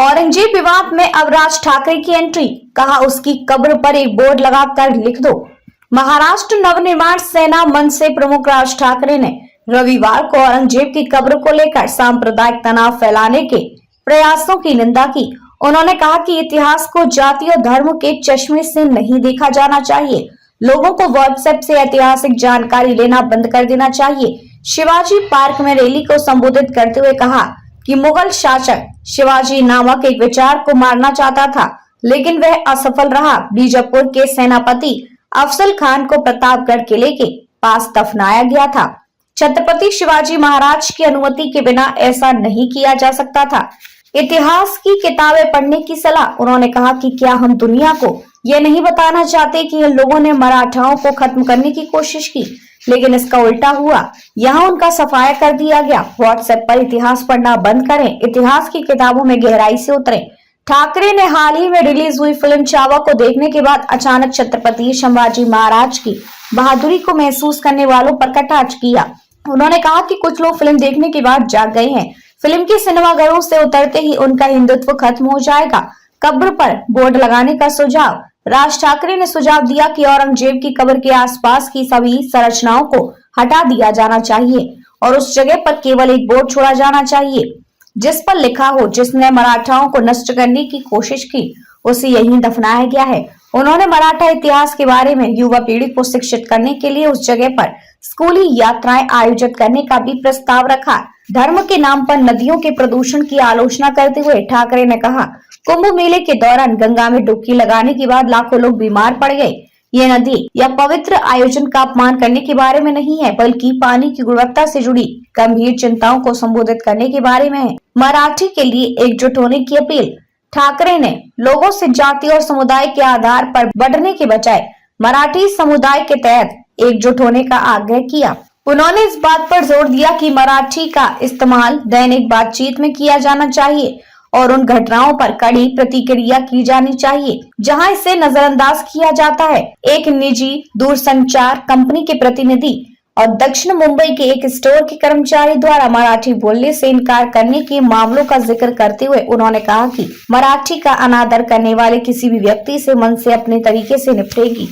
औरंगजेब विवाद में अब राज ठाकरे की एंट्री, कहा उसकी कब्र पर एक बोर्ड लगाकर लिख दो। महाराष्ट्र नवनिर्माण सेना मंच से प्रमुख राज ठाकरे ने रविवार को औरंगजेब की कब्र को लेकर सांप्रदायिक तनाव फैलाने के प्रयासों की निंदा की। उन्होंने कहा कि इतिहास को जाति और धर्म के चश्मे से नहीं देखा जाना चाहिए। लोगों को व्हाट्सएप से ऐतिहासिक जानकारी लेना बंद कर देना चाहिए। शिवाजी पार्क में रैली को संबोधित करते हुए कहा कि मुगल शासक शिवाजी नामक एक विचार को मारना चाहता था, लेकिन वह असफल रहा। बीजापुर के सेनापति अफजल खान को प्रतापगढ़ किले के पास दफनाया गया था। छत्रपति शिवाजी महाराज की अनुमति के बिना ऐसा नहीं किया जा सकता था। इतिहास की किताबें पढ़ने की सलाह। उन्होंने कहा कि क्या हम दुनिया को यह नहीं बताना चाहते कि इन लोगों ने मराठाओं को खत्म करने की कोशिश की, लेकिन इसका उल्टा हुआ। यहाँ उनका सफाया कर दिया गया। व्हाट्सएप पर इतिहास पढ़ना बंद करें, इतिहास की किताबों में गहराई से उतरें। ठाकरे ने हाल ही में रिलीज हुई फिल्म चावा को देखने के बाद अचानक छत्रपति शिवाजी महाराज की बहादुरी को महसूस करने वालों पर कटाक्ष किया। उन्होंने कहा कि कुछ लोग फिल्म देखने के बाद जाग गए हैं। फिल्म के सिनेमाघरों से उतरते ही उनका हिंदुत्व खत्म हो जाएगा। कब्र पर बोर्ड लगाने का सुझाव। राज ठाकरे ने सुझाव दिया कि औरंगजेब की कब्र के आसपास की सभी संरचनाओं को हटा दिया जाना चाहिए और उस जगह पर केवल एक बोर्ड छोड़ा जाना चाहिए जिस पर लिखा हो, जिसने मराठाओं को नष्ट करने की कोशिश की उसे यहीं दफनाया गया है। उन्होंने मराठा इतिहास के बारे में युवा पीढ़ी को शिक्षित करने के लिए उस जगह पर स्कूली यात्राएं आयोजित करने का भी प्रस्ताव रखा। धर्म के नाम पर नदियों के प्रदूषण की आलोचना करते हुए ठाकरे ने कहा, कुंभ मेले के दौरान गंगा में डुबकी लगाने के बाद लाखों लोग बीमार पड़ गए। ये नदी या पवित्र आयोजन का अपमान करने के बारे में नहीं है, बल्कि पानी की गुणवत्ता से जुड़ी गंभीर चिंताओं को संबोधित करने के बारे में है। मराठी के लिए एकजुट होने की अपील। ठाकरे ने लोगों से जाति और समुदाय के आधार पर बढ़ने के बजाय मराठी समुदाय के तहत एकजुट होने का आग्रह किया। उन्होंने इस बात पर जोर दिया कि मराठी का इस्तेमाल दैनिक बातचीत में किया जाना चाहिए और उन घटनाओं पर कड़ी प्रतिक्रिया की जानी चाहिए जहां इसे नजरअंदाज किया जाता है। एक निजी दूरसंचार कंपनी के प्रतिनिधि और दक्षिण मुंबई के एक स्टोर के कर्मचारी द्वारा मराठी बोलने से इनकार करने के मामलों का जिक्र करते हुए उन्होंने कहा कि मराठी का अनादर करने वाले किसी भी व्यक्ति से मन से अपने तरीके से निपटेगी।